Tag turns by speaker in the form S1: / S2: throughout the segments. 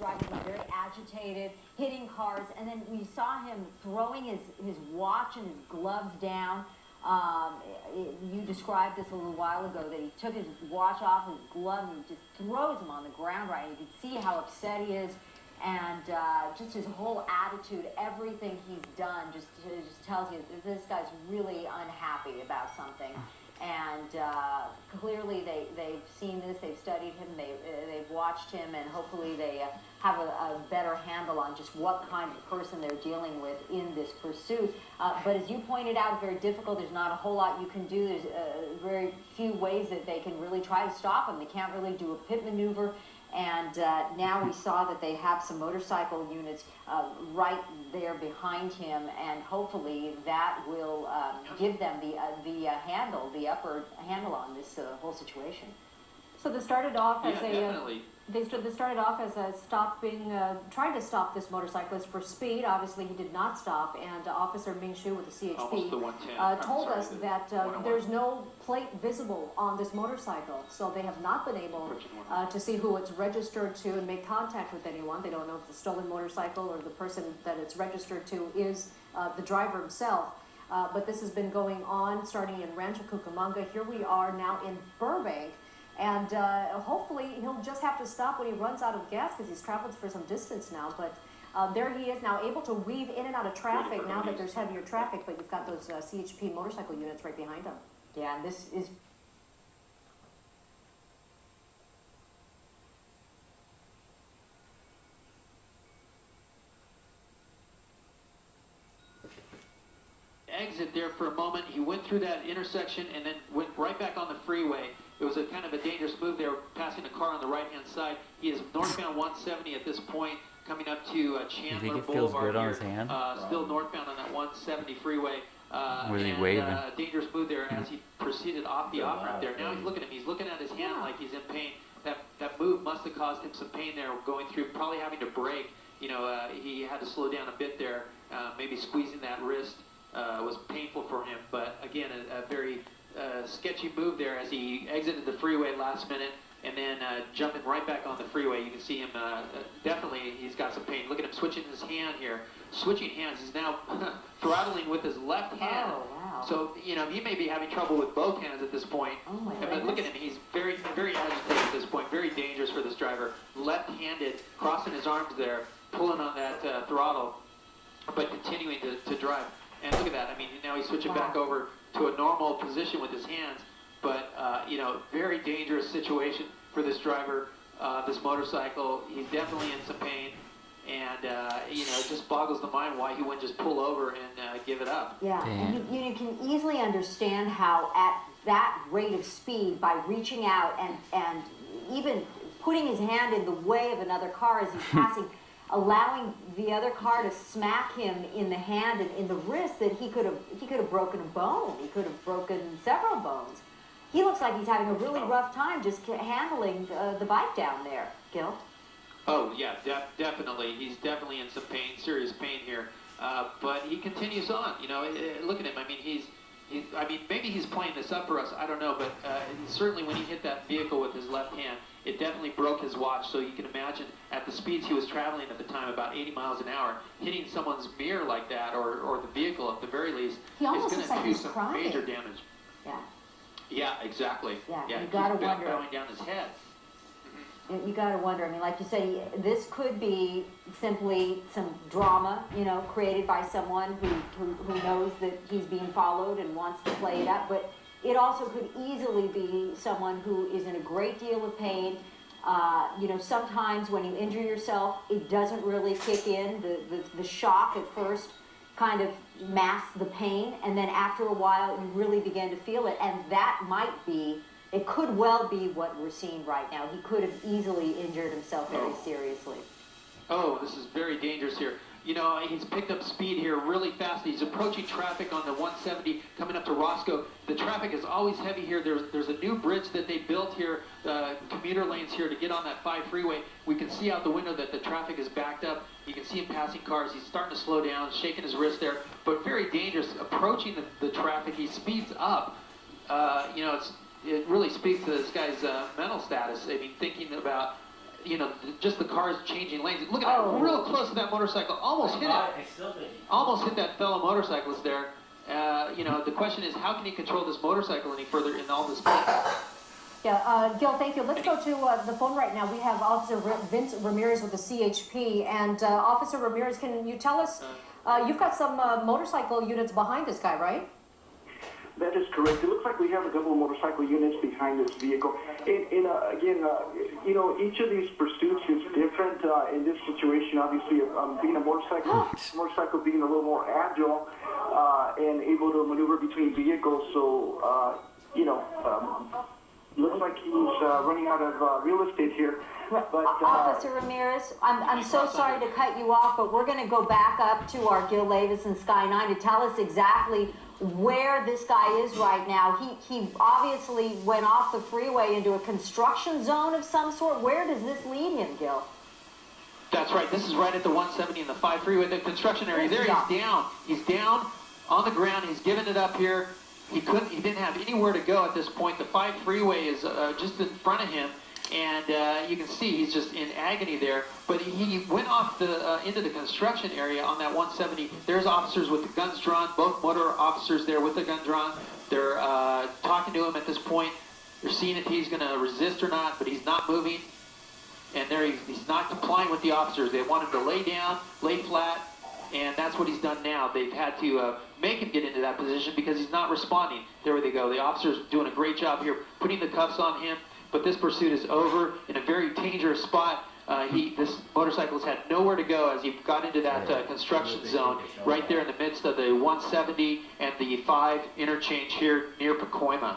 S1: driving very agitated, hitting cars, and then we saw him throwing his watch and his gloves down. You described this a little while ago, that he took his watch off, his glove, and just throws them on the ground, right? You can see how upset he is, and just his whole attitude, everything he's done, just tells you that this guy's really unhappy about something. And clearly they've seen this, they've studied him, they've watched him, and hopefully they have a better handle on just what kind of person they're dealing with in this pursuit. But as you pointed out, very difficult. There's not a whole lot you can do. There's very few ways that they can really try to stop him. They can't really do a pit maneuver. And now we saw that they have some motorcycle units right there behind him, and hopefully that will give them the upper handle on this whole situation.
S2: So this started off as
S3: definitely.
S2: This started off as a trying to stop this motorcyclist for speed. Obviously, he did not stop, and Officer Ming Shu with the CHP told us that there's no plate visible on this motorcycle, so they have not been able to see who it's registered to and make contact with anyone. They don't know if the stolen motorcycle or the person that it's registered to is the driver himself. But this has been going on starting in Rancho Cucamonga. Here we are now in Burbank. And hopefully he'll just have to stop when he runs out of gas, because he's traveled for some distance now. But there he is now, able to weave in and out of traffic now that there's heavier traffic, but you've got those CHP motorcycle units right behind him.
S1: Yeah, and this is...
S3: Exit there for a moment. He went through that intersection and then went right back on the freeway. It was a kind of a dangerous move there, passing a car on the right-hand side. He is northbound 170 at this point, coming up to Chandler
S4: you think it
S3: Boulevard.
S4: feels good on
S3: here,
S4: his hand?
S3: Still northbound on that 170 freeway.
S4: Was he waving?
S3: Dangerous move there as he proceeded off the off-ramp there. Now he's looking at him. He's looking at his hand like he's in pain. That move must have caused him some pain there, going through, probably having to brake. You know, he had to slow down a bit there. Maybe squeezing that wrist was painful for him. But again, a very sketchy move there as he exited the freeway last minute and then jumping right back on the freeway. You can see him, definitely he's got some pain. Look at him switching his hand here. Switching hands. He's now throttling with his left hand.
S1: Oh, wow.
S3: So, you know, he may be having trouble with both hands at this point.
S1: Oh, my
S3: But look at him. He's very, very agitated at this point. Very dangerous for this driver. Left-handed, crossing his arms there, pulling on that throttle, but continuing to drive. And look at that. I mean, now he's switching back over to a normal position with his hands. But, you know, very dangerous situation for this driver, this motorcycle. He's definitely in some pain. And, you know, it just boggles the mind why he wouldn't just pull over and give it up.
S1: Yeah, and you can easily understand how at that rate of speed, by reaching out and even putting his hand in the way of another car as he's passing, allowing the other car to smack him in the hand and in the wrist, that he could have broken a bone. He could have broken several bones. He looks like he's having a really rough time just handling the bike down there, Gil.
S3: Oh, yeah, definitely. He's definitely in some pain, serious pain here. But he continues on. You know, look at him. I mean, I mean, maybe he's playing this up for us. I don't know. But certainly when he hit that vehicle with his left hand, it definitely broke his watch. So you can imagine at the speeds he was traveling at the time, about 80 miles an hour, hitting someone's mirror like that, or the vehicle at the very least,
S1: he almost
S3: is going to do some
S1: crying.
S3: major damage.
S1: Yeah.
S3: Yeah, exactly.
S1: Yeah, you
S3: he's
S1: gotta wonder.
S3: bowing down his head.
S1: You got to wonder. I mean, like you said, this could be simply some drama, you know, created by someone who knows that he's being followed and wants to play it up. But it also could easily be someone who is in a great deal of pain. You know, sometimes when you injure yourself, it doesn't really kick in. The shock at first kind of masks the pain, and then after a while, you really begin to feel it. And that might be... It could well be what we're seeing right now. He could have easily injured himself very seriously.
S3: Oh, this is very dangerous here. You know, he's picked up speed here really fast. He's approaching traffic on the 170 coming up to Roscoe. The traffic is always heavy here. There's a new bridge that they built here, commuter lanes here to get on that 5 freeway. We can see out the window that the traffic is backed up. You can see him passing cars. He's starting to slow down, shaking his wrist there, but very dangerous. Approaching the traffic, he speeds up. You know, it really speaks to this guy's mental status. I mean, thinking about you know, just the cars changing lanes. Look at that, real close to that motorcycle. Almost hit it. Almost hit that fellow motorcyclist there. You know, the question is, how can he control this motorcycle any further in all this pain?
S2: Yeah, Gil, thank you. Let's go to the phone right now. We have Officer Vince Ramirez with the CHP. And Officer Ramirez, can you tell us, you've got some motorcycle units behind this guy, right?
S4: That is correct. It looks like we have a couple of motorcycle units behind this vehicle. Again, you know, each of these pursuits is different. In this situation, obviously, being a motorcycle being a little more agile and able to maneuver between vehicles. So, you know, looks like he's running out of real estate here. But,
S1: Officer Ramirez, I'm so sorry to cut you off, but we're going to go back up to our Gil Lavis and Sky 9 to tell us exactly where this guy is right now. He obviously went off the freeway into a construction zone of some sort. Where does this lead him, Gil?
S3: That's right. This is right at the 170 and the 5 freeway, the construction area. There he's down. He's down on the ground. He's given it up here. He didn't have anywhere to go at this point. The 5 freeway is just in front of him. And you can see he's just in agony there. But he went off into the construction area on that 170. There's officers with the guns drawn, both motor officers there with the gun drawn. They're talking to him at this point. They're seeing if he's going to resist or not, but he's not moving. And there he's not complying with the officers. They want him to lay down, lay flat, and that's what he's done now. They've had to make him get into that position because he's not responding. There they go. The officer's doing a great job here, putting the cuffs on him. But this pursuit is over in a very dangerous spot. This motorcyclist had nowhere to go as he got into that construction zone right there in the midst of the 170 and the 5 interchange here near Pacoima.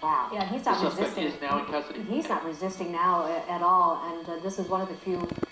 S2: Wow. Yeah, he's not resisting.
S3: The suspect is now in custody.
S2: He's not resisting now at all, and this is one of the few